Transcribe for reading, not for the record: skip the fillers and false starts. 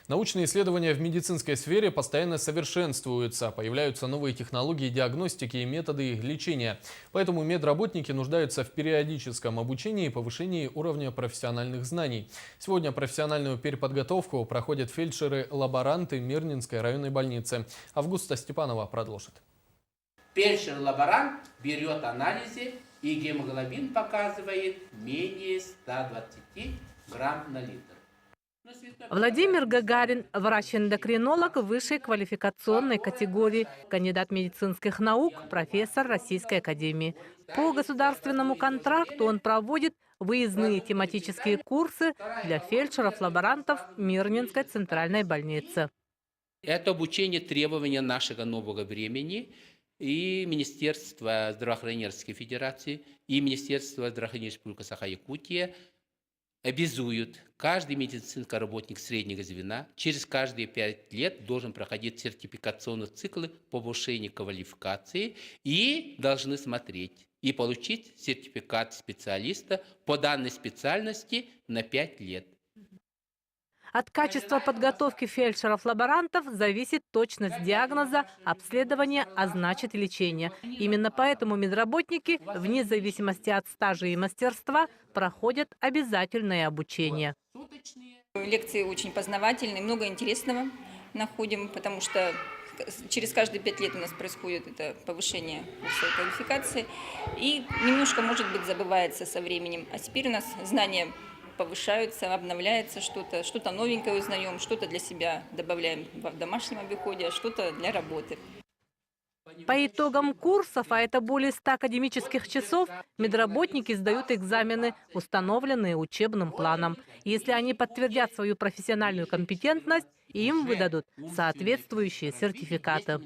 Научные исследования в медицинской сфере постоянно совершенствуются, появляются новые технологии диагностики и методы лечения. Поэтому медработники нуждаются в периодическом обучении и повышении уровня профессиональных знаний. Сегодня профессиональную переподготовку проходят фельдшеры-лаборанты Мирнинской районной больницы. Августа Степанова продолжит. Фельдшер-лаборант берет анализы, и гемоглобин показывает менее 120 грамм на литр. Владимир Гагарин – врач-эндокринолог высшей квалификационной категории, кандидат медицинских наук, профессор Российской академии. По государственному контракту он проводит выездные тематические курсы для фельдшеров-лаборантов Мирнинской центральной больницы. Это обучение требования нашего нового времени. И Министерство здравоохранения Российской Федерации, и Министерство здравоохранения Республики Саха-Якутия обязуют каждый медицинский работник среднего звена через каждые 5 лет должен проходить сертификационные циклы повышения квалификации и должны смотреть и получить сертификат специалиста по данной специальности на 5 лет. От качества подготовки фельдшеров-лаборантов зависит точность диагноза, обследования, а значит и лечения. Именно поэтому медработники, вне зависимости от стажа и мастерства, проходят обязательное обучение. Лекции очень познавательные, много интересного находим, потому что через каждые 5 лет у нас происходит это повышение своей квалификации. И немножко, может быть, забывается со временем. А теперь у нас знания повышаются, обновляется что-то новенькое узнаем, что-то для себя добавляем в домашнем обиходе, а что-то для работы. По итогам курсов, а это более 100 академических часов, медработники сдают экзамены, установленные учебным планом. Если они подтвердят свою профессиональную компетентность, им выдадут соответствующие сертификаты.